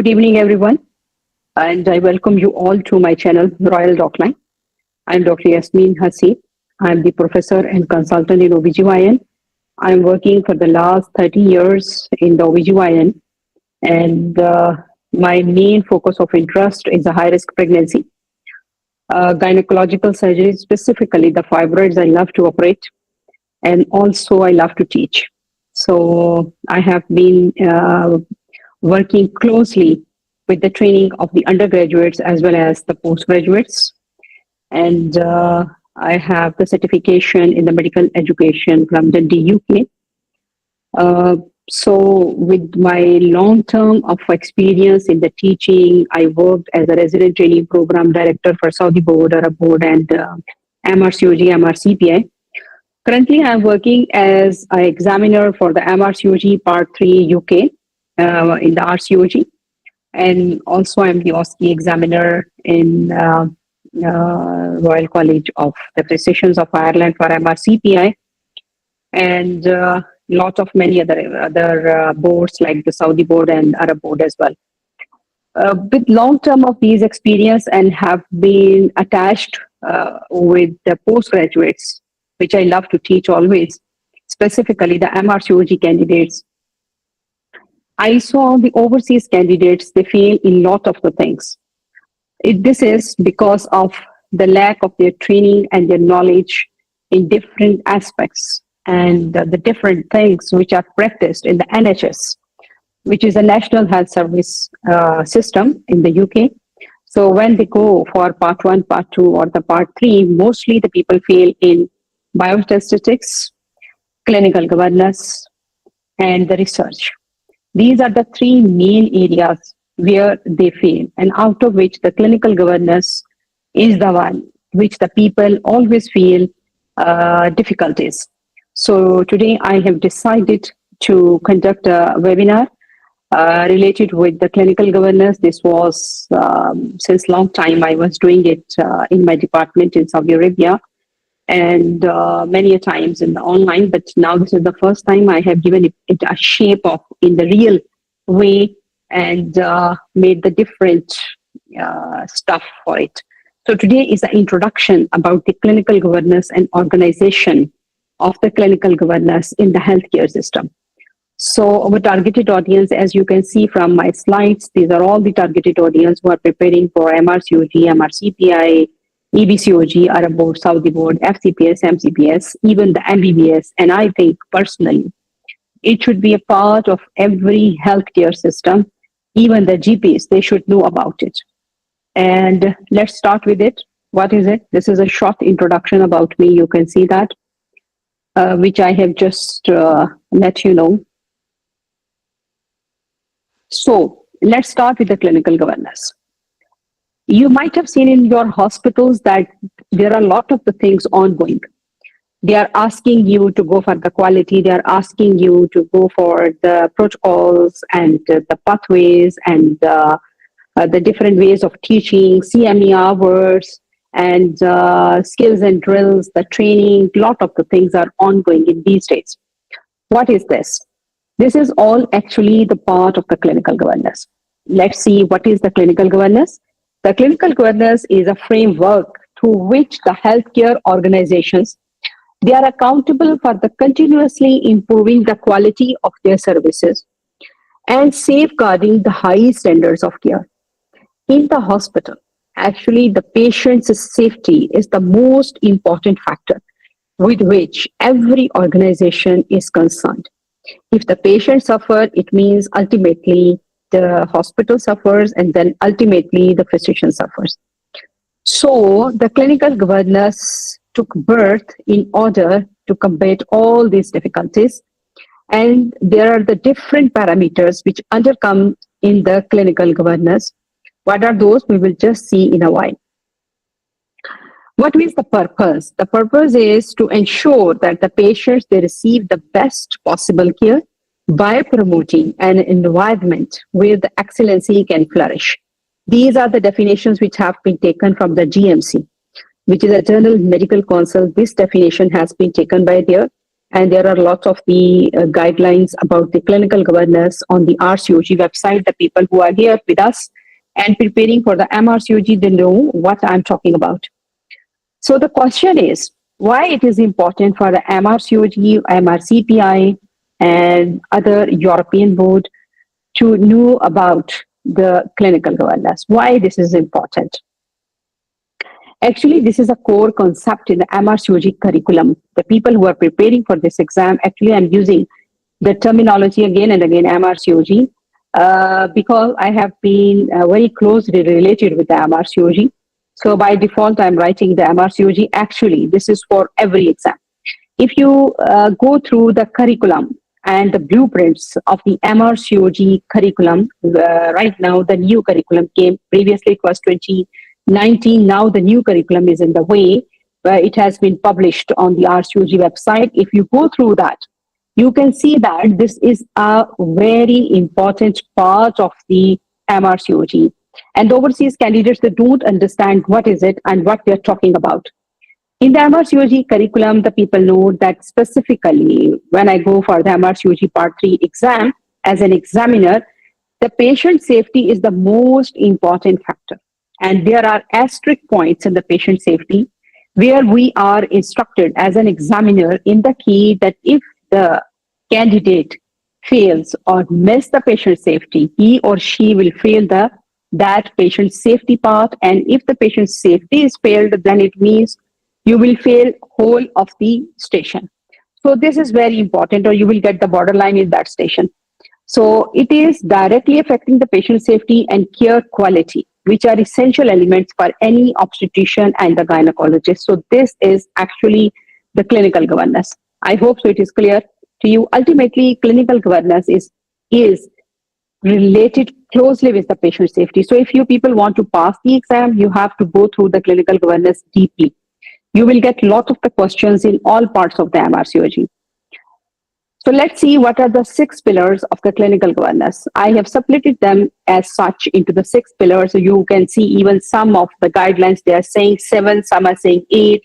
Good evening, everyone, and I welcome you all to my channel, Royal Docline. I'm Dr. Yasmeen Haseeb. I'm the professor and consultant in OB-GYN. I'm working for the last 30 years in the OB-GYN, and my main focus of interest is a high-risk pregnancy. Gynecological surgery, specifically the fibroids, I love to operate, and also I love to teach. So I have been working closely with the training of the undergraduates as well as the postgraduates. And I have the certification in the medical education from Dundee, UK. So with my long term of experience in the teaching, I worked as a resident training program director for Saudi board, Arab board, and MRCOG, MRCPI. Currently, I'm working as an examiner for the MRCOG Part 3 UK in the RCOG. And also I'm the OSCE examiner in Royal College of the Physicians of Ireland for MRCPI, and many other boards like the Saudi board and Arab board as well. With long term of these experience and have been attached with the postgraduates, which I love to teach always, specifically the MRCOG candidates. I saw the overseas candidates, they fail in lot of the things. This is because of the lack of their training and their knowledge in different aspects and the different things which are practiced in the NHS, which is a National Health Service system in the UK. So when they go for Part 1, Part 2 or the Part 3, mostly the people fail in biostatistics, clinical governance, and the research. These are the three main areas where they fail, and out of which the clinical governance is the one which the people always feel difficulties. So today I have decided to conduct a webinar related with the clinical governance. This was since long time I was doing it in my department in Saudi Arabia, and many a times in the online, but now this is the first time I have given it a shape of in the real way and made the different stuff for it. So today is the introduction about the clinical governance and organization of the clinical governance in the healthcare system. So our targeted audience, as you can see from my slides, these are all the targeted audience who are preparing for MRCOG, MRCPI, EBCOG, Arab board, Saudi board, FCPS, MCPS, even the MBBS. And I think personally, it should be a part of every healthcare system. Even the GPs, they should know about it. And let's start with it. What is it? This is a short introduction about me. You can see that, which I have just let you know. So let's start with the clinical governance. You might have seen in your hospitals that there are a lot of the things ongoing. They are asking you to go for the quality. They are asking you to go for the protocols and the pathways and the different ways of teaching, CME hours, and skills and drills, the training. A lot of the things are ongoing in these days. What is this? This is all actually the part of the clinical governance. Let's see what is the clinical governance. The clinical governance is a framework through which the healthcare organizations, they are accountable for the continuously improving the quality of their services and safeguarding the high standards of care. In the hospital, actually the patient's safety is the most important factor with which every organization is concerned. If the patient suffers, it means ultimately the hospital suffers, and then ultimately the physician suffers. So the clinical governance took birth in order to combat all these difficulties. And there are the different parameters which undercome in the clinical governance. What are those? We will just see in a while. What is the purpose? The purpose is to ensure that the patients, they receive the best possible care by promoting an environment where the excellency can flourish. These are the definitions which have been taken from the GMC, which is a Journal of Medical Council. This definition has been taken by there. And these are the definitions which And there are lots of the guidelines about the clinical governance on the RCOG website. The people who are here with us and preparing for the MRCOG, they know what I'm talking about. So the question is, why it is important for the MRCOG, MRCPI, and other European board to know about the clinical governance? Why this is important? Actually, this is a core concept in the MRCOG curriculum. The people who are preparing for this exam, actually, I'm using the terminology again and again, MRCOG, because I have been very closely related with the MRCOG. So by default, I'm writing the MRCOG. Actually, this is for every exam. If you go through the curriculum and the blueprints of the MRCOG curriculum, right now the new curriculum came. Previously, it was 2019. Now the new curriculum is in the way, where it has been published on the RCOG website. If you go through that, you can see that this is a very important part of the MRCOG. And overseas candidates, they don't understand what is it and what they're talking about. In the MRCOG curriculum, the people know that specifically when I go for the MRCOG Part 3 exam, as an examiner, the patient safety is the most important factor. And there are asterisk points in the patient safety where we are instructed as an examiner in the key that if the candidate fails or miss the patient safety, he or she will fail that patient safety part. And if the patient safety is failed, then it means you will fail whole of the station. So this is very important, or you will get the borderline in that station. So it is directly affecting the patient safety and care quality, which are essential elements for any obstetrician and the gynecologist. So this is actually the clinical governance. I hope so it is clear to you. Ultimately, clinical governance is related closely with the patient safety. So if you people want to pass the exam, you have to go through the clinical governance deeply. You will get a lot of the questions in all parts of the MRCOG. So let's see what are the 6 pillars of the clinical governance. I have separated them as such into the 6 pillars. So you can see even some of the guidelines, they are saying 7, some are saying 8.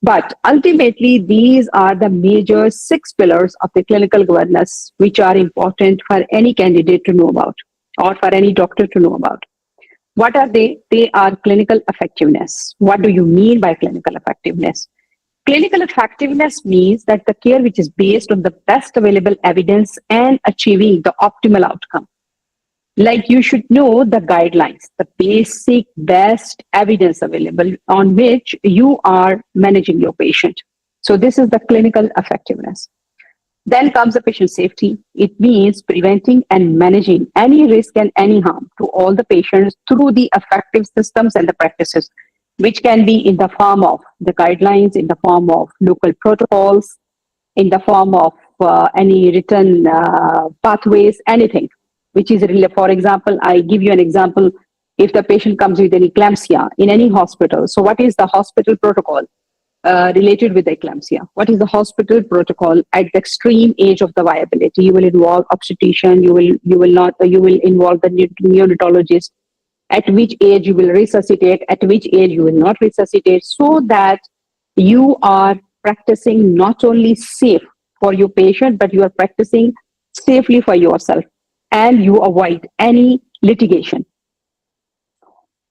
But ultimately, these are the major 6 pillars of the clinical governance, which are important for any candidate to know about or for any doctor to know about. What are they? They are clinical effectiveness. What do you mean by clinical effectiveness? Clinical effectiveness means that the care which is based on the best available evidence and achieving the optimal outcome. Like you should know the guidelines, the basic best evidence available on which you are managing your patient. So this is the clinical effectiveness. Then comes the patient safety. It means preventing and managing any risk and any harm to all the patients through the effective systems and the practices, which can be in the form of the guidelines, in the form of local protocols, in the form of any written pathways, anything, which is really, for example, I give you an example. If the patient comes with an eclampsia in any hospital, so what is the hospital protocol related with the eclampsia? What is the hospital protocol at the extreme age of the viability? You will involve obstetrician, you will involve the neonatologist, at which age you will resuscitate, at which age you will not resuscitate, so that you are practicing not only safe for your patient, but you are practicing safely for yourself and you avoid any litigation.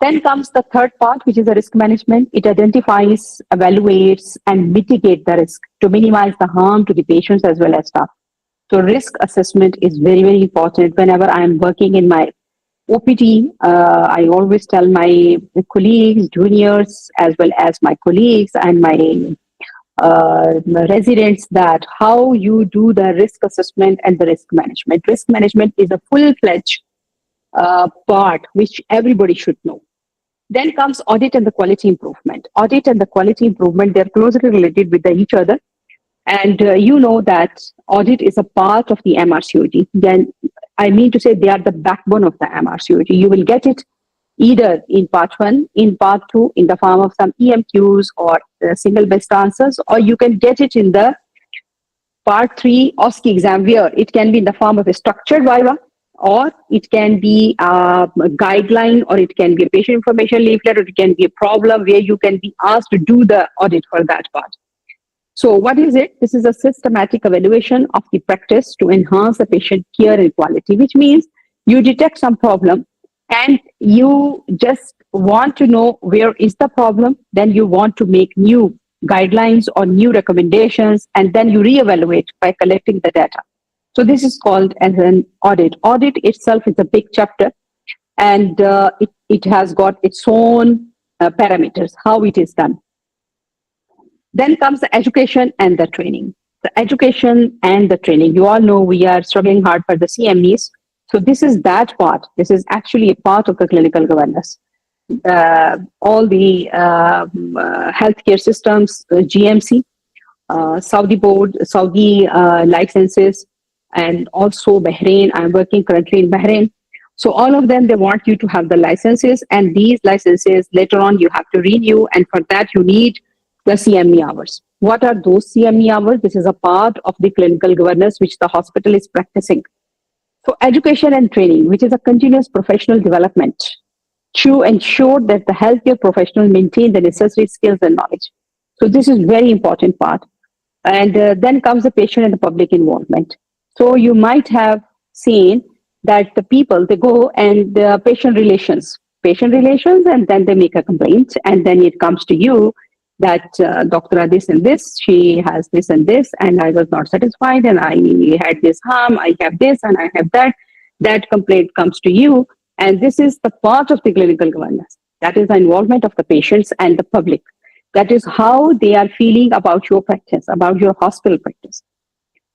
Then comes the third part, which is the risk management. It identifies, evaluates, and mitigates the risk to minimize the harm to the patients as well as staff. So risk assessment is very, very important. Whenever I am working in my OPT, I always tell my colleagues, juniors, as well as my colleagues and my residents that how you do the risk assessment and the risk management. Risk management is a full-fledged part which everybody should know. Then comes audit and the quality improvement. Audit and the quality improvement, they're closely related with each other. And you know that audit is a part of the MRCOG. Then I mean to say they are the backbone of the MRCOG. You will get it either in part 1, in part 2, in the form of some EMQs or single best answers, or you can get it in the part 3 OSCE exam, where it can be in the form of a structured viva, or it can be a guideline, or it can be a patient information leaflet, or it can be a problem where you can be asked to do the audit for that part. So what is it? This is a systematic evaluation of the practice to enhance the patient care and quality, which means you detect some problem and you just want to know where is the problem. Then you want to make new guidelines or new recommendations, and then you reevaluate by collecting the data. So this is called as an audit. Audit itself is a big chapter, and it has got its own parameters, how it is done. Then comes the education and the training. The education and the training. You all know we are struggling hard for the CMEs. So this is that part. This is actually a part of the clinical governance. All the healthcare systems, GMC, Saudi board, Saudi licenses, and also Bahrain. I'm working currently in Bahrain. So all of them, they want you to have the licenses, and these licenses later on you have to renew, and for that you need the CME hours. What are those CME hours? This is a part of the clinical governance which the hospital is practicing. So education and training, which is a continuous professional development to ensure that the healthcare professionals maintain the necessary skills and knowledge. So this is very important part. And then comes the patient and the public involvement. So you might have seen that the people, they go and patient relations, and then they make a complaint, and then it comes to you that doctor this and this, she has this and this, and I was not satisfied, and I had this harm, I have this, and I have that. That complaint comes to you, and this is the part of the clinical governance. That is the involvement of the patients and the public. That is how they are feeling about your practice, about your hospital practice.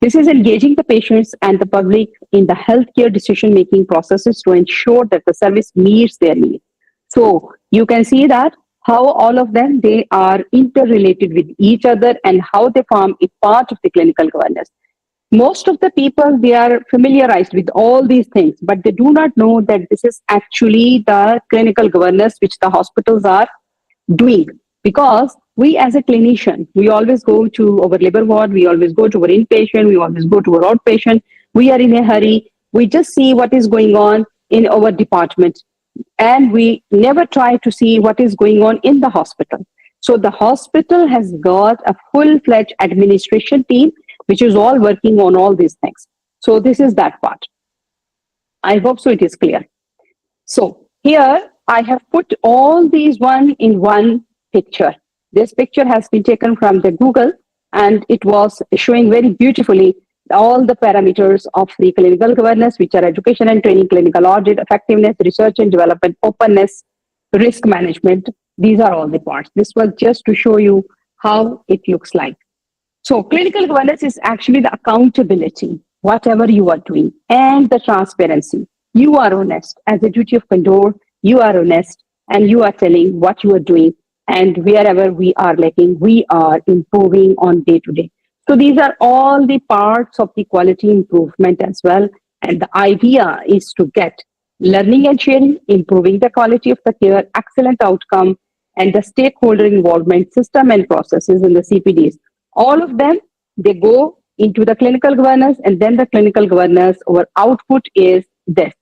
This is engaging the patients and the public in the healthcare decision-making processes to ensure that the service meets their needs. So you can see that how all of them, they are interrelated with each other and how they form a part of the clinical governance. Most of the people, they are familiarized with all these things, but they do not know that this is actually the clinical governance which the hospitals are doing. Because we as a clinician, we always go to our labor ward, we always go to our inpatient, we always go to our outpatient. We are in a hurry. We just see what is going on in our department, and we never try to see what is going on in the hospital. So the hospital has got a full-fledged administration team, which is all working on all these things. So this is that part. I hope so it is clear. So here I have put all these one in one picture. This picture has been taken from the Google, and it was showing very beautifully all the parameters of the clinical governance, which are education and training, clinical audit, effectiveness, research and development, openness, risk management. These are all the parts. This was just to show you how it looks like. So clinical governance is actually the accountability, whatever you are doing, and the transparency. You are honest. As a duty of candor, you are honest, and you are telling what you are doing, and wherever we are lacking, we are improving on day to day. So these are all the parts of the quality improvement as well. And the idea is to get learning and sharing, improving the quality of the care, excellent outcome, and the stakeholder involvement system and processes in the CPDs. All of them, they go into the clinical governance, and then the clinical governance, our output is this.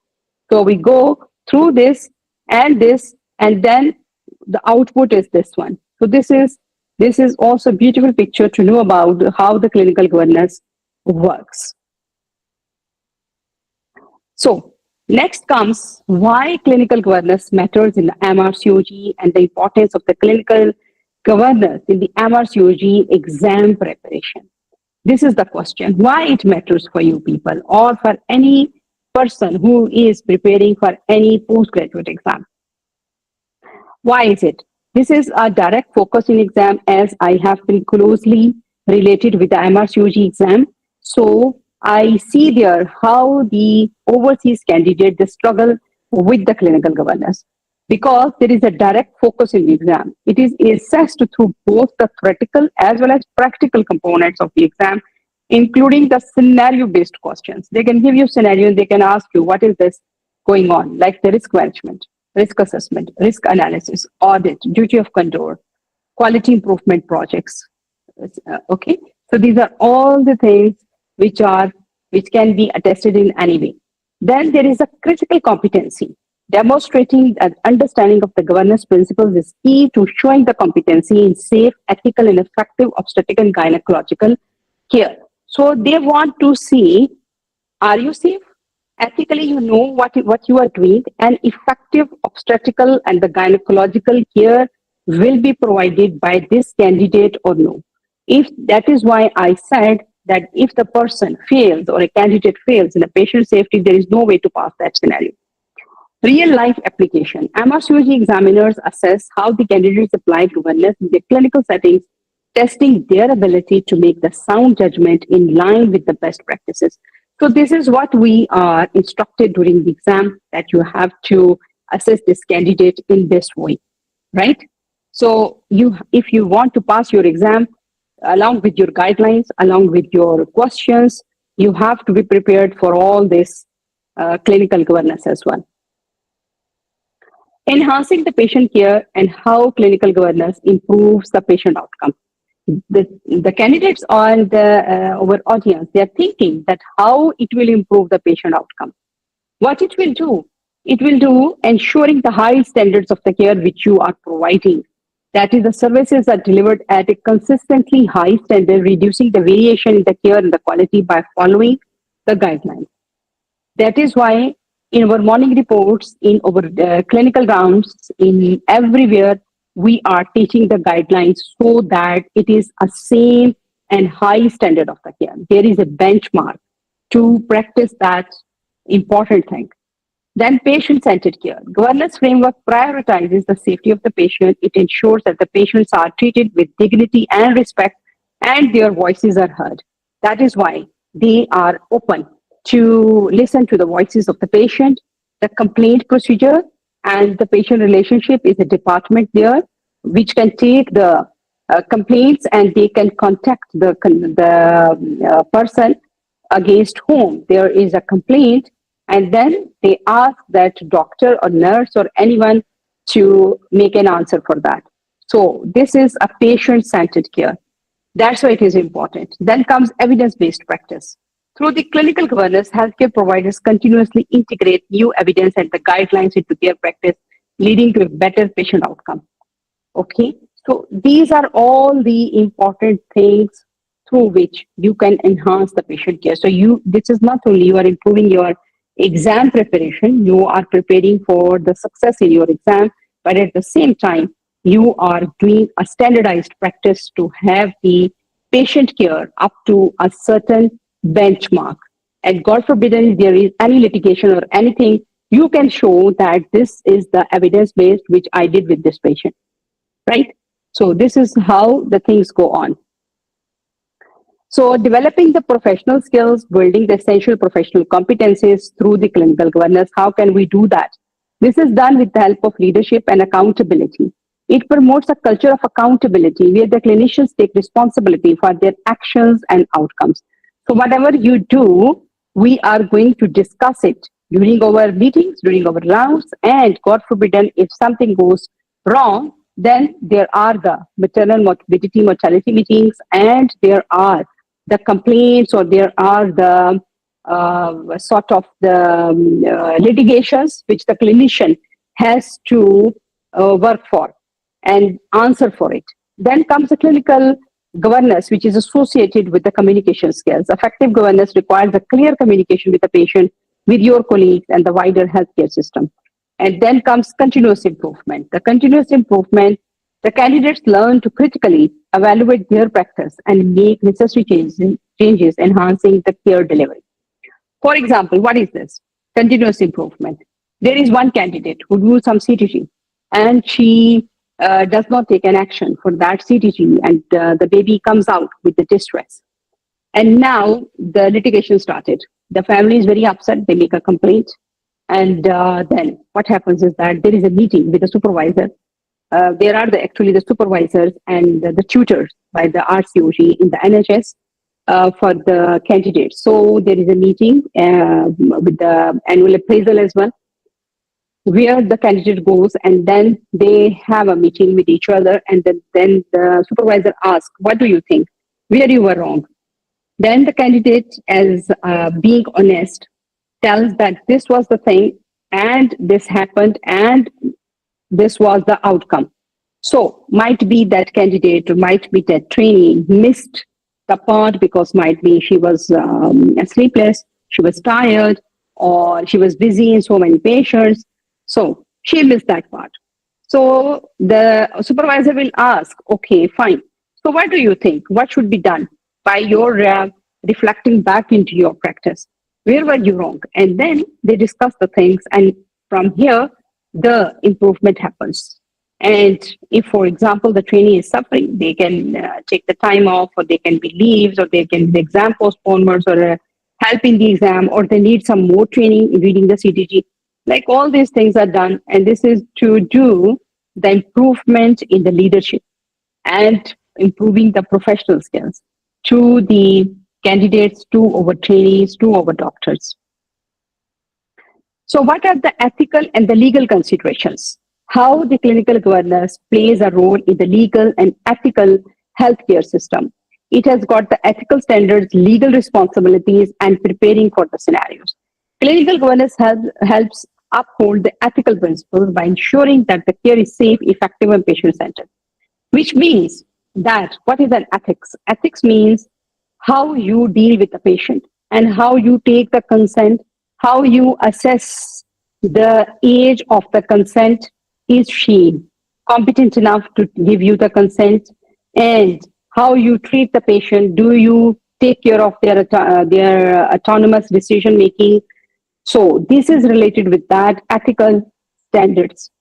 So we go through this, and then the output is this one. So this is also a beautiful picture to know about how the clinical governance works. So next comes why clinical governance matters in the MRCOG and the importance of the clinical governance in the MRCOG exam preparation. This is the question, why it matters for you people or for any person who is preparing for any postgraduate exam. Why is it? This is a direct focus in exam, as I have been closely related with the MRCOG exam. So I see there how the overseas candidate, they struggle with the clinical governance because there is a direct focus in the exam. It is assessed through both the theoretical as well as practical components of the exam, including the scenario-based questions. They can give you scenario and they can ask you, what is this going on? Like the risk management, risk assessment, risk analysis, audit, duty of candor, quality improvement projects. Okay, so these are all the things which can be attested in any way. Then there is a critical competency. Demonstrating an understanding of the governance principles is key to showing the competency in safe, ethical, and effective obstetrical and gynecological care. So they want to see, are you safe? Ethically, you know what you are doing, and effective obstetrical and the gynecological care will be provided by this candidate or no. If that is why I said that if the person fails or a candidate fails in a patient safety, there is no way to pass that scenario. Real life application. MRCOG examiners assess how the candidates apply governance in their clinical settings, testing their ability to make the sound judgment in line with the best practices. So this is what we are instructed during the exam, that you have to assess this candidate in this way, right? So if you want to pass your exam, along with your guidelines, along with your questions, you have to be prepared for all this clinical governance as well. Enhancing the patient care and how clinical governance improves the patient outcome. The candidates on our audience, they are thinking that how it will improve the patient outcome. What it will do ensuring the high standards of the care which you are providing. That is, the services are delivered at a consistently high standard, reducing the variation in the care and the quality by following the guidelines. That is why in our morning reports, in our clinical rounds, in everywhere, we are teaching the guidelines so that it is a same and high standard of the care. There is a benchmark to practice that important thing. Then patient-centered care. Governance framework prioritizes the safety of the patient. It ensures that the patients are treated with dignity and respect and their voices are heard. That is why they are open to listen to the voices of the patient. The complaint procedure and the patient relationship is a department there which can take the complaints and they can contact the person against whom there is a complaint, and then they ask that doctor or nurse or anyone to make an answer for that. So this is a patient-centered care. That's why it is important. Then comes evidence-based practice. Through the clinical governance, healthcare providers continuously integrate new evidence and the guidelines into their practice, leading to a better patient outcome. Okay, so these are all the important things through which you can enhance the patient care. So this is not only you are improving your exam preparation, you are preparing for the success in your exam, but at the same time, you are doing a standardized practice to have the patient care up to a certain benchmark. And God forbid if there is any litigation or anything, you can show that this is the evidence-based which I did with this patient, right? So this is how the things go on. So developing the professional skills, building the essential professional competencies through the clinical governance, how can we do that? This is done with the help of leadership and accountability. It promotes a culture of accountability where the clinicians take responsibility for their actions and outcomes. So whatever you do, we are going to discuss it during our meetings, during our rounds, and God forbidden, if something goes wrong, then there are the maternal morbidity mortality meetings, and there are the complaints, or there are the sort of the litigations which the clinician has to work for and answer for it. Then comes the clinical governance, which is associated with the communication skills. Effective governance requires a clear communication with the patient, with your colleagues, and the wider healthcare system. And then comes continuous improvement. The continuous improvement, the candidates learn to critically evaluate their practice and make necessary changes enhancing the care delivery. For example, what is this? Continuous improvement. There is one candidate who do some CTG and she does not take an action for that CTG, and the baby comes out with the distress. And now the litigation started. The family is very upset. They make a complaint. And then what happens is that there is a meeting with the supervisor. There are actually the supervisors and the tutors by the RCOG in the NHS for the candidates. So there is a meeting with the annual appraisal as well, where the candidate goes, and then they have a meeting with each other, and then the supervisor asks, what do you think? Where you were wrong? Then the candidate, as being honest, tells that this was the thing, and this happened, and this was the outcome. So might be that candidate, might be that trainee missed the part because might be she was sleepless, she was tired, or she was busy in so many patients. So she missed that part. So the supervisor will ask, okay, fine. So what do you think? What should be done by your reflecting back into your practice? Where were you wrong? And then they discuss the things, and from here, the improvement happens. And if, for example, the trainee is suffering, they can take the time off, or they can be leaves, or they can be exam postponements, or help in the exam, or they need some more training in reading the CTG. Like all these things are done, and this is to do the improvement in the leadership and improving the professional skills to the candidates, to our trainees, to our doctors. So, what are the ethical and the legal considerations? How the clinical governance plays a role in the legal and ethical healthcare system. It has got the ethical standards, legal responsibilities, and preparing for the scenarios. Clinical governance helps uphold the ethical principles by ensuring that the care is safe, effective, and patient-centered. Which means that what is an ethics? Ethics means how you deal with the patient and how you take the consent, how you assess the age of the consent. Is she competent enough to give you the consent? And how you treat the patient? Do you take care of their autonomous decision making? So this is related with that ethical standards.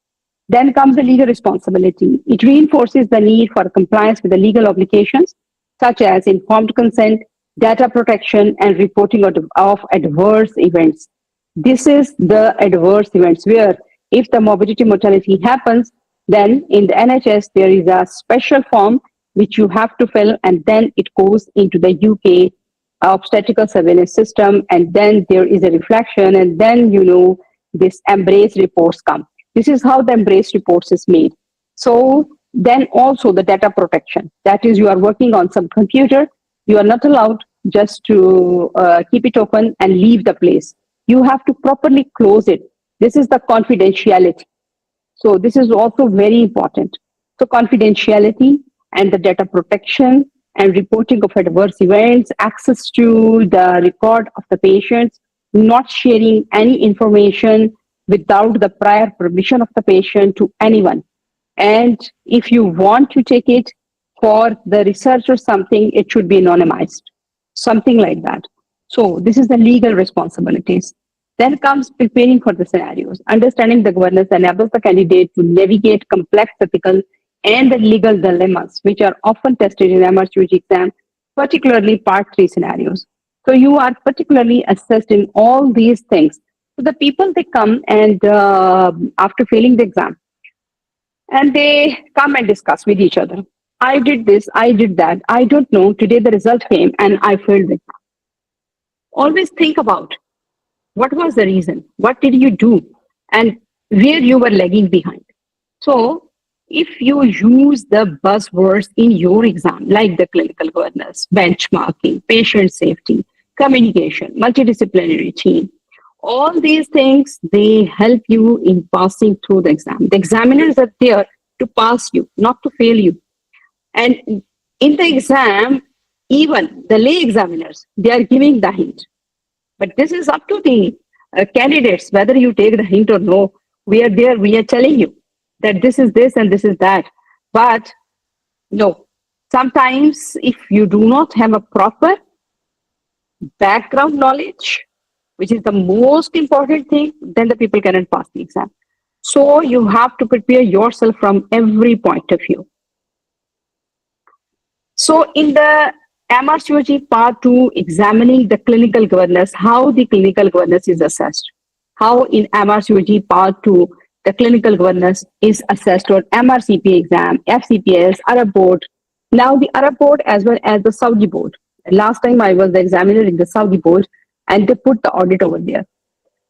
Then comes the legal responsibility. It reinforces the need for compliance with the legal obligations, such as informed consent, data protection, and reporting of adverse events. This is the adverse events where if the morbidity mortality happens, then in the NHS, there is a special form which you have to fill, and then it goes into the UK obstetrical surveillance system, and then there is a reflection, and then, this embrace reports come. This is how the embrace reports is made. So then also the data protection. That is, you are working on some computer. You are not allowed just to keep it open and leave the place. You have to properly close it. This is the confidentiality. So this is also very important. So confidentiality and the data protection and reporting of adverse events, access to the record of the patients, not sharing any information without the prior permission of the patient to anyone. And if you want to take it for the research or something, it should be anonymized, something like that. So this is the legal responsibilities. Then comes preparing for the scenarios. Understanding the governance enables the candidate to navigate complex ethical and the legal dilemmas, which are often tested in MRCOG exam, particularly part 3 scenarios. So you are particularly assessed in all these things. So the people, they come and after failing the exam, and they come and discuss with each other. I did this, I did that, I don't know, today the result came and I failed the exam. Always think about what was the reason, what did you do, and where you were lagging behind. So if you use the buzzwords in your exam, like the clinical governance, benchmarking, patient safety, communication, multidisciplinary team, all these things, they help you in passing through the exam. The examiners are there to pass you, not to fail you. And in the exam, even the lay examiners, they are giving the hint. But this is up to the candidates, whether you take the hint or no. We are there, we are telling you that this is this and this is that. But no, sometimes if you do not have a proper background knowledge, which is the most important thing, then the people cannot pass the exam. So you have to prepare yourself from every point of view. So in the MRCOG part 2, examining the clinical governance, how the clinical governance is assessed. How in MRCOG part 2, the clinical governance is assessed on MRCPI exam, FCPS, Arab board. Now the Arab board as well as the Saudi board. Last time I was the examiner in the Saudi board, and they put the audit over there.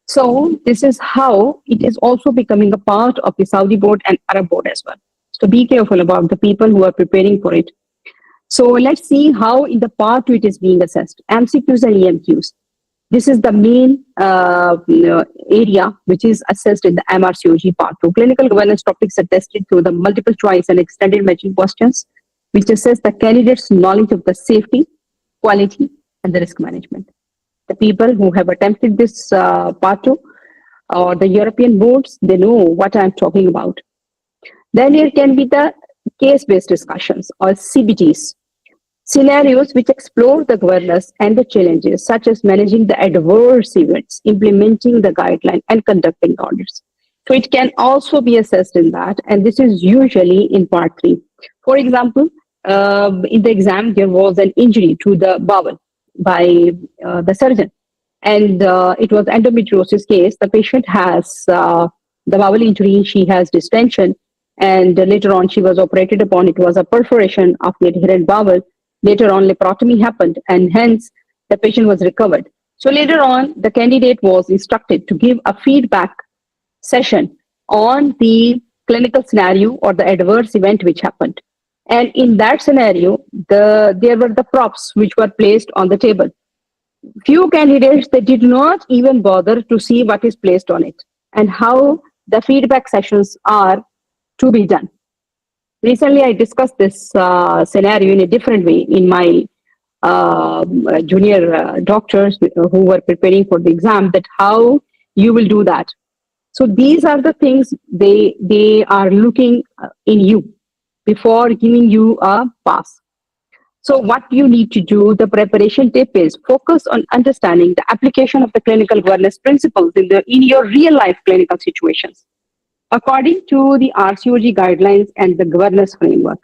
So this is how it is also becoming a part of the Saudi board and Arab board as well. So be careful about the people who are preparing for it. So let's see how in the part 2 it is being assessed. MCQs and EMQs. This is the main area which is assessed in the MRCOG Part 2. Clinical governance topics are tested through the multiple choice and extended matching questions, which assess the candidate's knowledge of the safety, quality, and the risk management. The people who have attempted this Part 2 or the European boards, they know what I'm talking about. Then there can be the case-based discussions or CBTs, scenarios which explore the governance and the challenges, such as managing the adverse events, implementing the guideline, and conducting audits. So it can also be assessed in that, and this is usually in Part 3. For example, in the exam, there was an injury to the bowel by the surgeon, and it was endometriosis case. The patient has the bowel injury, she has distension, and later on she was operated upon. It was a perforation of the adherent bowel. Later on, laparotomy happened, and hence the patient was recovered. So later on, the candidate was instructed to give a feedback session on the clinical scenario or the adverse event which happened. And in that scenario, there were the props which were placed on the table. Few candidates, they did not even bother to see what is placed on it and how the feedback sessions are to be done. Recently, I discussed this scenario in a different way in my junior doctors who were preparing for the exam, that how you will do that. So these are the things they are looking in you before giving you a pass. So what you need to do, the preparation tip is focus on understanding the application of the clinical governance principles in your real life clinical situations, according to the RCOG guidelines and the governance framework.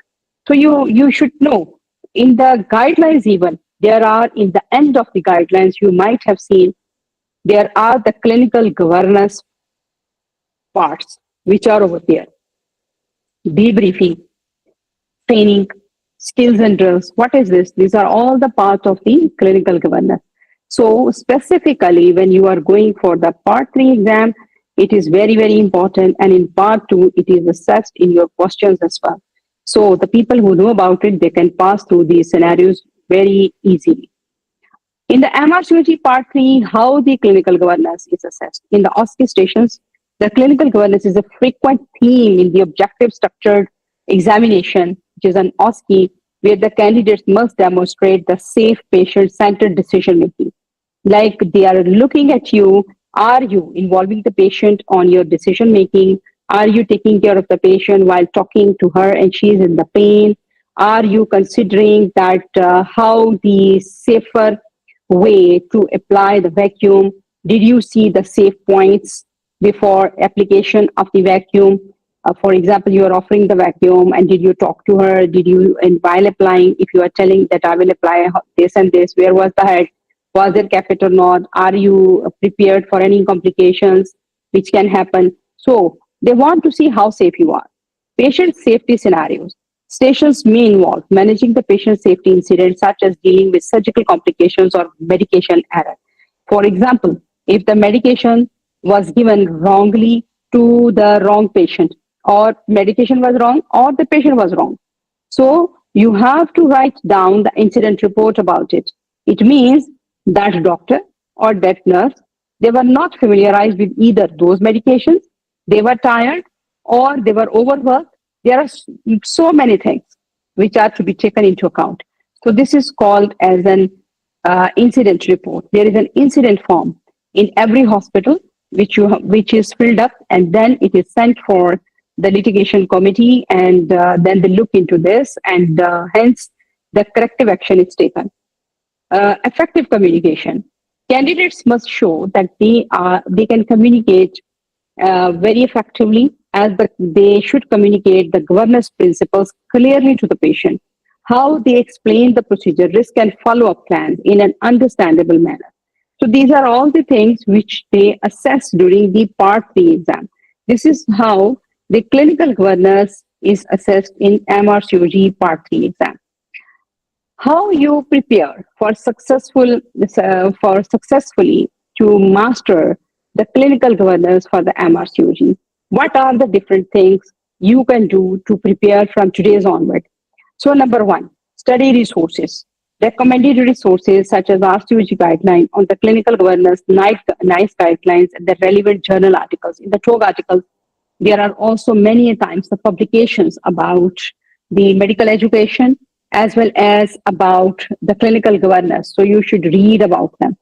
So you should know, in the guidelines even, there are, in the end of the guidelines, you might have seen, there are the clinical governance parts, which are over there. Debriefing, training, skills and drills. What is this? These are all the parts of the clinical governance. So specifically, when you are going for the Part 3 exam, it is very, very important. And in Part 2, it is assessed in your questions as well. So the people who know about it, they can pass through these scenarios very easily. In the MRCOG Part 3, how the clinical governance is assessed. In the OSCE stations, the clinical governance is a frequent theme in the objective structured examination, which is an OSCE, where the candidates must demonstrate the safe patient-centered decision-making. Like they are looking at you, are you involving the patient on your decision-making? Are you taking care of the patient while talking to her and she is in the pain? Are you considering that how the safer way to apply the vacuum? Did you see the safe points before application of the vacuum? For example, you are offering the vacuum and did you talk to her? Did you, and while applying, if you are telling that I will apply this and this, where was the head? Was there catheter or not? Are you prepared for any complications which can happen? So they want to see how safe you are. Patient safety scenarios. Stations may involve managing the patient safety incidents such as dealing with surgical complications or medication error. For example, if the medication was given wrongly to the wrong patient, or medication was wrong, or the patient was wrong. So you have to write down the incident report about it. It means that doctor or that nurse, they were not familiarized with either those medications, they were tired, or they were overworked. There are so many things which are to be taken into account. So this is called as an incident report. There is an incident form in every hospital which is filled up, and then it is sent for the litigation committee, and then they look into this, and hence the corrective action is taken. Effective communication. Candidates must show that they can communicate very effectively, as they should communicate the governance principles clearly to the patient, how they explain the procedure, risk and follow-up plans in an understandable manner. So these are all the things which they assess during the Part 3 exam. This is how the clinical governance is assessed in MRCOG Part 3 exam. How you prepare for successfully to master the clinical governance for the MRCOG. What are the different things you can do to prepare from today's onward? So number one, study resources. recommended resources such as RCOG guideline on the clinical governance, NICE guidelines, and the relevant journal articles. In the TOG articles, there are also many times the publications about the medical education as well as about the clinical governance. So you should read about them.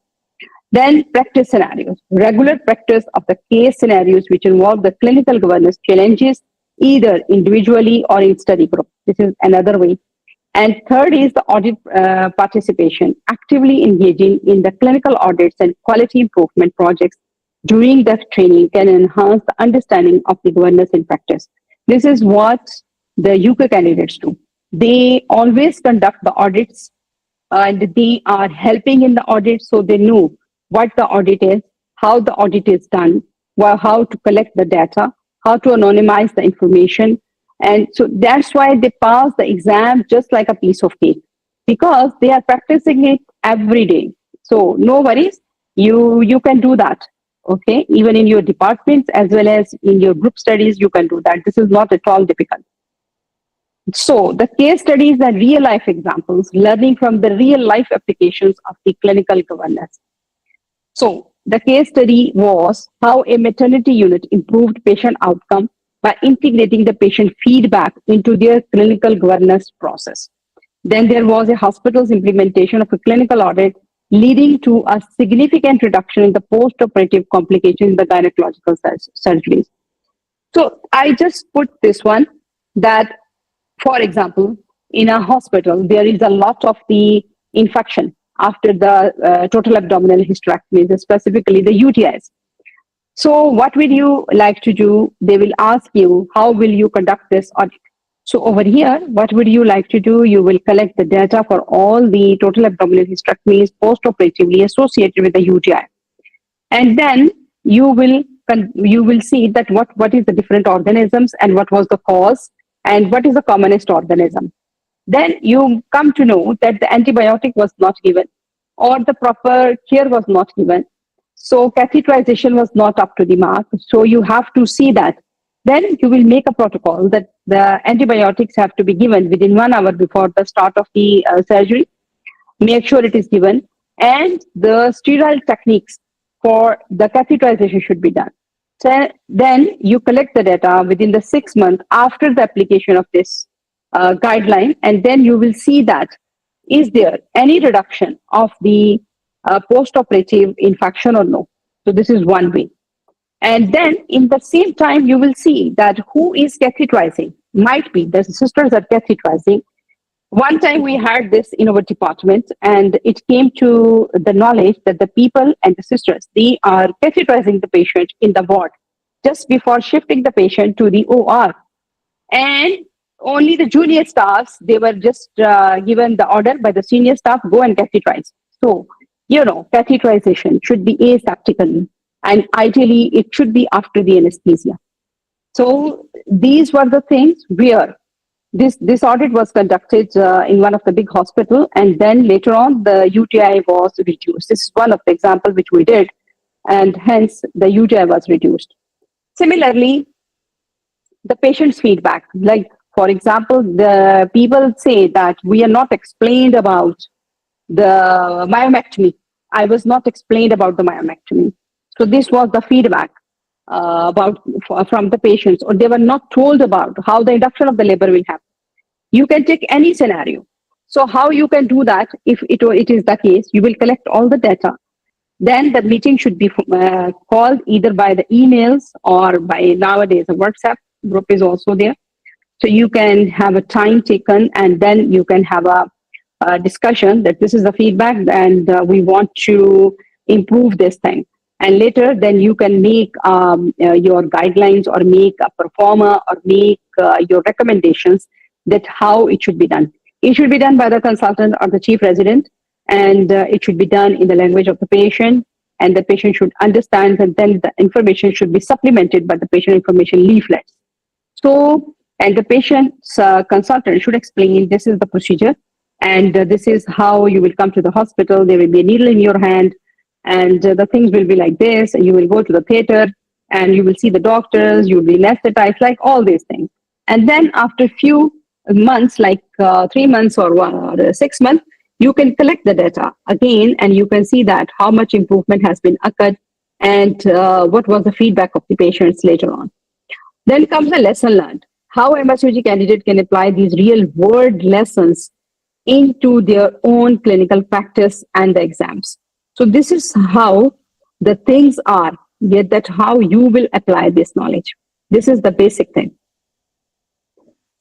Then practice scenarios, regular practice of the case scenarios which involve the clinical governance challenges either individually or in study group. This is another way. And third is the audit participation, actively engaging in the clinical audits and quality improvement projects during the training can enhance the understanding of the governance in practice. This is what the UK candidates do. They always conduct the audits and they are helping in the audit so they know what the audit is, how the audit is done, how to collect the data, how to anonymize the information. And so that's why they pass the exam just like a piece of cake because they are practicing it every day. So no worries, you can do that. Okay, even in your departments as well as in your group studies, you can do that. This is not at all difficult. So the case studies are real life examples, learning from the real life applications of the clinical governance. So the case study was how a maternity unit improved patient outcome by integrating the patient feedback into their clinical governance process. Then there was a hospital's implementation of a clinical audit leading to a significant reduction in the post-operative complications in the gynecological surgeries. So I just put this one that, for example, in a hospital, there is a lot of the infection after the total abdominal hysterectomy, specifically the UTIs. So what will you like to do? They will ask you, how will you conduct this audit? So over here, what would you like to do? You will collect the data for all the total abdominal hysterectomies post-operatively associated with the UTI. And then you will see that what is the different organisms and what was the cause and what is the commonest organism. Then you come to know that the antibiotic was not given or the proper care was not given. So catheterization was not up to the mark. So you have to see that. Then you will make a protocol that the antibiotics have to be given within 1 hour before the start of the surgery. Make sure it is given. And the sterile techniques for the catheterization should be done. So then you collect the data within the 6 months after the application of this guideline, and then you will see that is there any reduction of the post-operative infection or no. So this is one way. And then in the same time, you will see that who is catheterizing. Might be the sisters are catheterizing. One time we had this in our department and it came to the knowledge that the people and the sisters, they are catheterizing the patient in the ward just before shifting the patient to the OR. And only the junior staffs, they were just given the order by the senior staff, go and catheterize. So, catheterization should be aseptically and ideally it should be after the anesthesia. So these were the things where this audit was conducted in one of the big hospitals, and then later on the UTI was reduced. This is one of the examples which we did, and hence the UTI was reduced. Similarly, the patient's feedback, like for example, the people say that we are not explained about the myomectomy. I was not explained about the myomectomy. So this was the feedback from the patients, or they were not told about how the induction of the labor will happen. You can take any scenario. So how you can do that, if it is the case, you will collect all the data. Then the meeting should be called either by the emails or by nowadays a WhatsApp group is also there. So you can have a time taken and then you can have a discussion that this is the feedback and we want to improve this thing. And later, then you can make your guidelines or make a performer or make your recommendations that how it should be done. It should be done by the consultant or the chief resident, and it should be done in the language of the patient, and the patient should understand, and then the information should be supplemented by the patient information leaflets. So, and the patient's consultant should explain this is the procedure, and this is how you will come to the hospital. There will be a needle in your hand, and the things will be like this, and you will go to the theater, and you will see the doctors, you will be anesthetized, like all these things. And then after few months, like 3 months or 6 months, You can collect the data again, and you can see that how much improvement has been occurred and what was the feedback of the patients later on. Then comes the lesson learned. How MRCOG candidate can apply these real world lessons into their own clinical practice and the exams. So this is how the things are, yet that how you will apply this knowledge. This is the basic thing.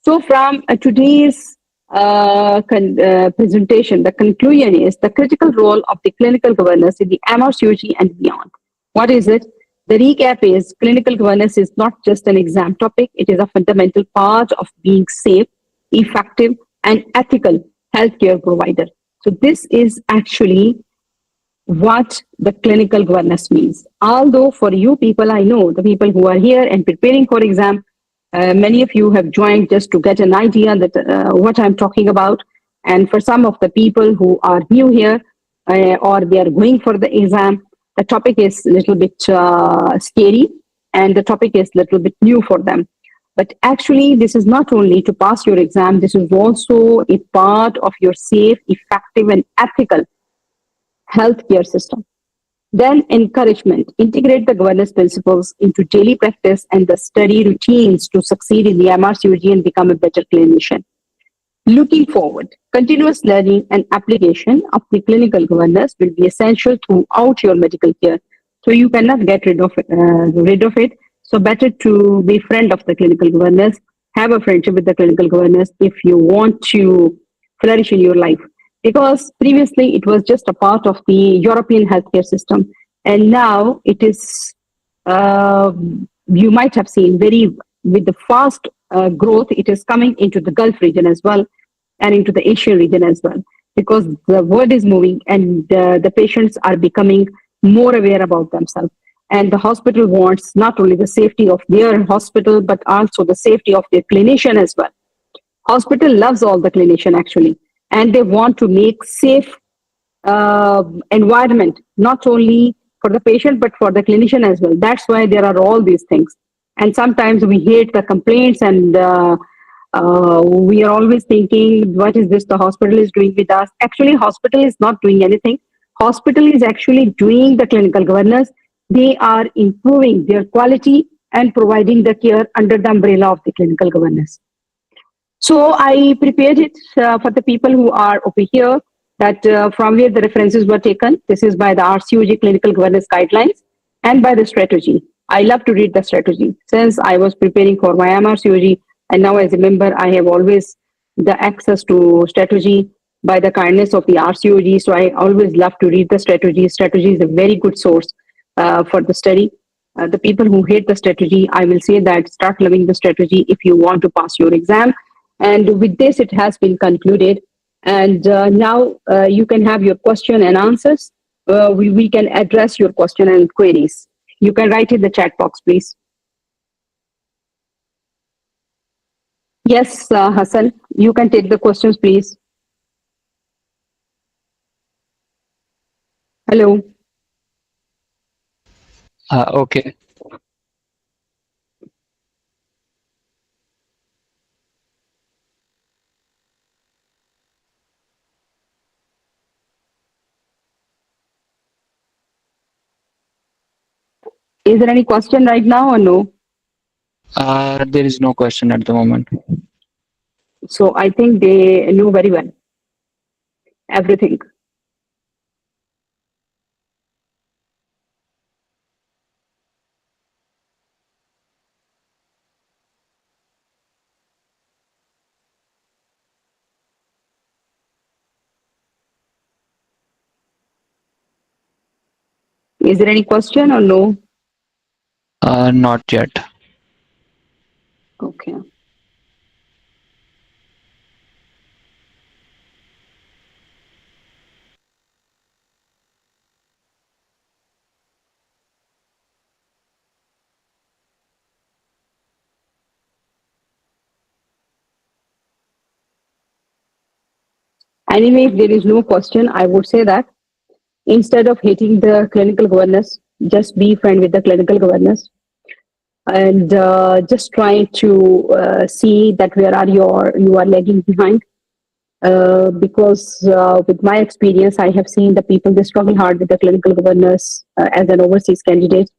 So from today's presentation, the conclusion is the critical role of the clinical governance in the MRCOG and beyond. What is it? The recap is clinical governance is not just an exam topic. It is a fundamental part of being safe, effective, and ethical healthcare provider. So this is actually what the clinical governance means. Although for you people, I know the people who are here and preparing for exam, many of you have joined just to get an idea that what I'm talking about. And for some of the people who are new here or they are going for the exam, the topic is a little bit scary and the topic is a little bit new for them. But actually, this is not only to pass your exam, this is also a part of your safe, effective, and ethical healthcare system. Then encouragement, integrate the governance principles into daily practice and the study routines to succeed in the MRCOG and become a better clinician. Looking forward, continuous learning and application of the clinical governance will be essential throughout your medical care. So you cannot get rid of it. So better to be friend of the clinical governance, have a friendship with the clinical governance if you want to flourish in your life. Because previously it was just a part of the European healthcare system, and now it is. You might have seen with the fast growth, it is coming into the Gulf region as well, and into the Asian region as well, because the world is moving and the patients are becoming more aware about themselves. And the hospital wants not only the safety of their hospital, but also the safety of their clinician as well. Hospital loves all the clinician actually, and they want to make safe environment, not only for the patient, but for the clinician as well. That's why there are all these things. And sometimes we hate the complaints and we are always thinking, what is this the hospital is doing with us? Actually, hospital is not doing anything. Hospital is actually doing the clinical governance. They are improving their quality and providing the care under the umbrella of the clinical governance. So I prepared it for the people who are over here, that from where the references were taken. This is by the RCOG Clinical Governance Guidelines and by the strategy. I love to read the strategy. Since I was preparing for my MRCOG, and now as a member, I have always the access to strategy by the kindness of the RCOG. So I always love to read the strategy. Strategy is a very good source for the study. The people who hate the strategy, I will say that start loving the strategy if you want to pass your exam. And with this, it has been concluded. And now you can have your question and answers. We can address your question and queries. You can write in the chat box, please. Yes, Hassan, you can take the questions, please. Hello. Okay. Is there any question right now or no? There is no question at the moment. So I think they know very well everything. Is there any question or no? Not yet. Okay. Anyway, if there is no question, I would say that instead of hating the clinical governance, just be friend with the clinical governance and just try to see that where are you are lagging behind. because with my experience, I have seen the people, they struggle hard with the clinical governance as an overseas candidate.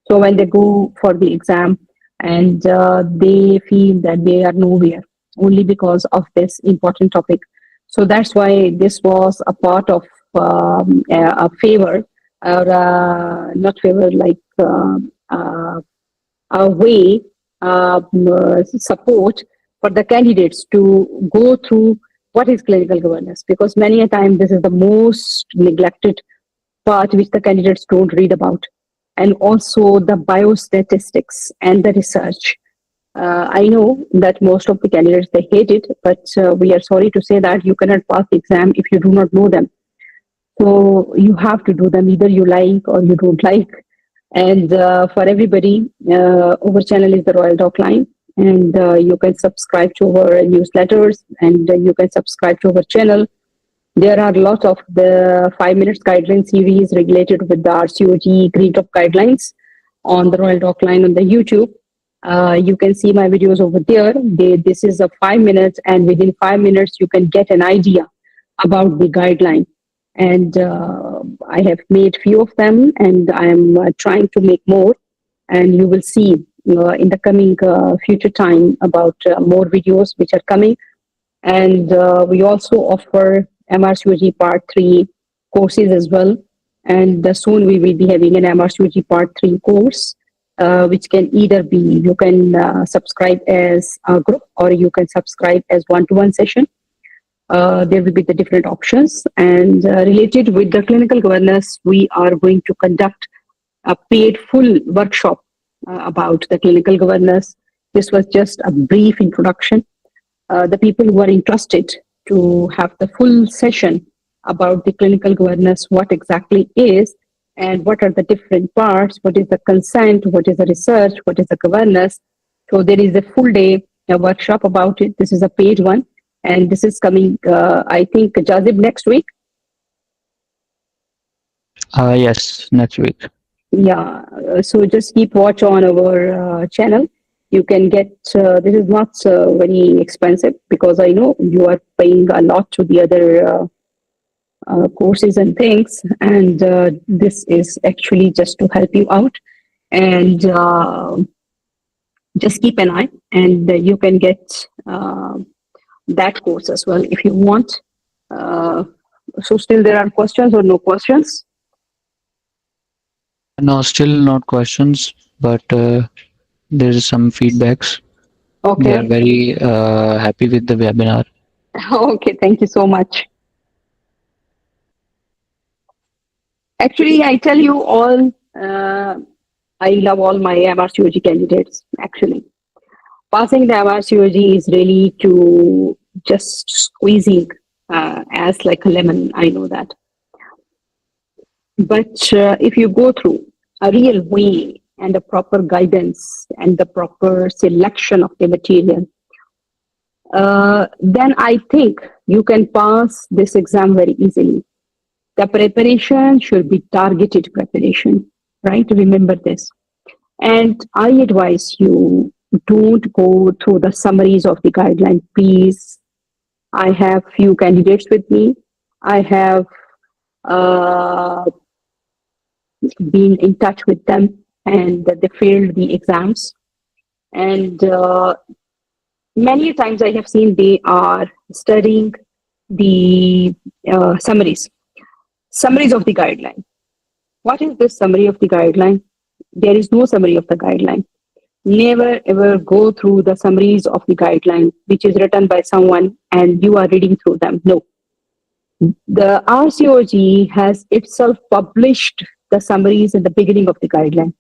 So when they go for the exam and they feel that they are nowhere only because of this important topic. So that's why this was a part of a favor or not favor, like a way support for the candidates to go through what is clinical governance, because many a time this is the most neglected part which the candidates don't read about, and also the biostatistics and the research. I know that most of the candidates, they hate it, but we are sorry to say that you cannot pass the exam if you do not know them. So you have to do them, either you like or you don't like. And for everybody, our channel is the Royal Docline, and you can subscribe to our newsletters, and you can subscribe to our channel. There are lots of the 5 minutes guideline series related with the RCOG Green Top guidelines on the Royal Docline on the YouTube. You can see my videos over there. This is a 5 minutes, and within 5 minutes, you can get an idea about the guideline. And I have made few of them, and I am trying to make more. And you will see in the coming future time about more videos which are coming. And we also offer MRCOG Part 3 courses as well. And soon we will be having an MRCOG Part 3 course, which can either be, you can subscribe as a group or you can subscribe as one-to-one session. There will be the different options. And related with the clinical governance, we are going to conduct a paid full workshop about the clinical governance. This was just a brief introduction. The people who are interested to have the full session about the clinical governance, what exactly is, and what are the different parts, what is the consent, what is the research, what is the governance. So there is a full day workshop about it. This is a paid one. And this is coming, I think, Jazib, next week. Yes, next week. Yeah, so just keep watch on our channel. You can get, this is not very expensive, because I know you are paying a lot to the other courses and things. And this is actually just to help you out. And just keep an eye, and you can get that course as well if you want. So still there are questions or no questions? No, still not questions, but there is some feedbacks. We are Okay. very happy with the webinar. Okay, thank you so much. Actually, I tell you all, I love all my MRCOG candidates, actually. Passing the MRCOG is really to just squeezing as like a lemon, I know that. But if you go through a real way and a proper guidance and the proper selection of the material, then I think you can pass this exam very easily. The preparation should be targeted preparation, right? Remember this. And I advise you, don't go through the summaries of the guideline, please. I have few candidates with me. I have been in touch with them, and they failed the exams. And many times I have seen they are studying the summaries of the guideline. What is this summary of the guideline? There is no summary of the guideline. Never ever go through the summaries of the guideline, which is written by someone and you are reading through them. No. The RCOG has itself published the summaries in the beginning of the guideline.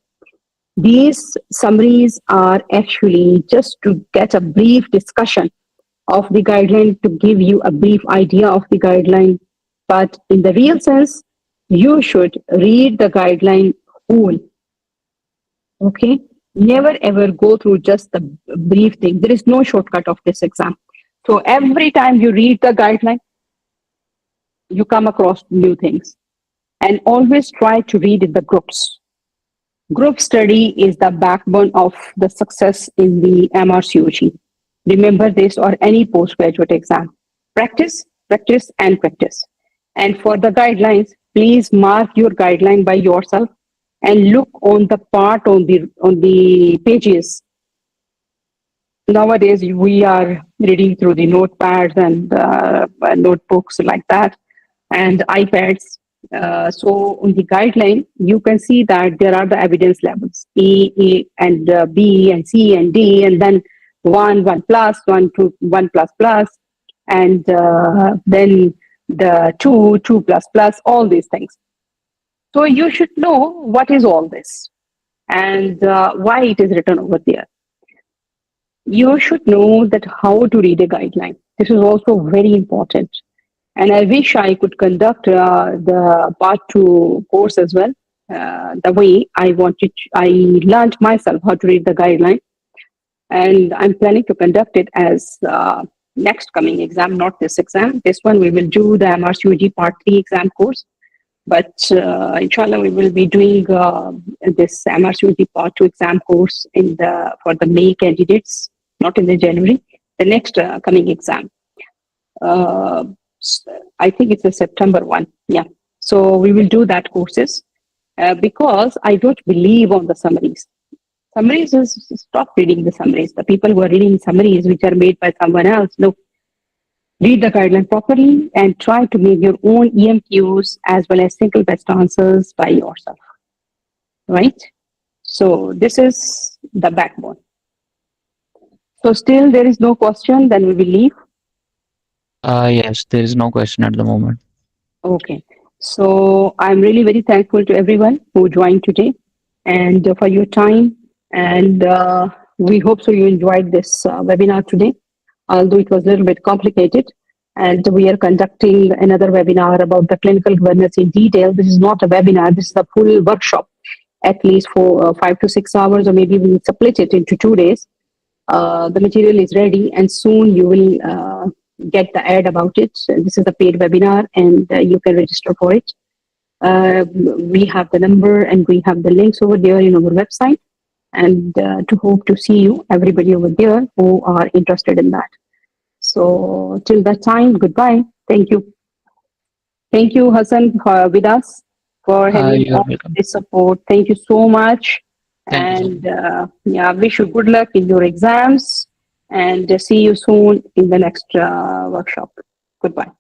These summaries are actually just to get a brief discussion of the guideline, to give you a brief idea of the guideline. But in the real sense, you should read the guideline whole. Okay? Never ever go through just the brief thing. There is no shortcut of this exam. So every time you read the guideline, you come across new things. And always try to read in the groups. Group study is the backbone of the success in the MRCOG. Remember this, or any postgraduate exam. Practice, practice, and practice. And for the guidelines, please mark your guideline by yourself and look on the part on the pages. Nowadays, we are reading through the notepads and notebooks like that and iPads. So on the guideline, you can see that there are the evidence levels E and B and C and D, and then 1 plus, 1, 2, 1 plus plus, and then the 2 plus plus, all these things. So you should know what is all this and why it is written over there. You should know that how to read a guideline. This is also very important. And I wish I could conduct the part 2 course as well. The way I wanted, I learned myself how to read the guideline, and I'm planning to conduct it as next coming exam, not this exam. This one we will do the MRCOG part 3 exam course, but inshallah we will be doing this MRCOG part 2 exam course for the May candidates, not in the January, the next coming exam. I think it's a September one. Yeah. So we will do that courses because I don't believe on the summaries. Summaries is stop reading the summaries. The people who are reading summaries which are made by someone else, no. Read the guideline properly and try to make your own EMQs as well as single best answers by yourself. Right? So this is the backbone. So still there is no question, then we will leave. Yes, there is no question at the moment. Okay. So I'm really very thankful to everyone who joined today and for your time. And we hope so you enjoyed this webinar today, although it was a little bit complicated. And we are conducting another webinar about the clinical governance in detail. This is not a webinar, this is a full workshop, at least for 5 to 6 hours, or maybe we'll split it into 2 days. The material is ready, and soon you will get the ad about it. This is a paid webinar, and you can register for it. We have the number and we have the links over there in our website, and to hope to see you, everybody over there who are interested in that. So till that time, goodbye. Thank you. Thank you, Hassan, with us for having You're all welcome. this support. Thank you so much. Thank you so And much. yeah, wish you good luck in your exams, and see you soon in the next workshop. Goodbye.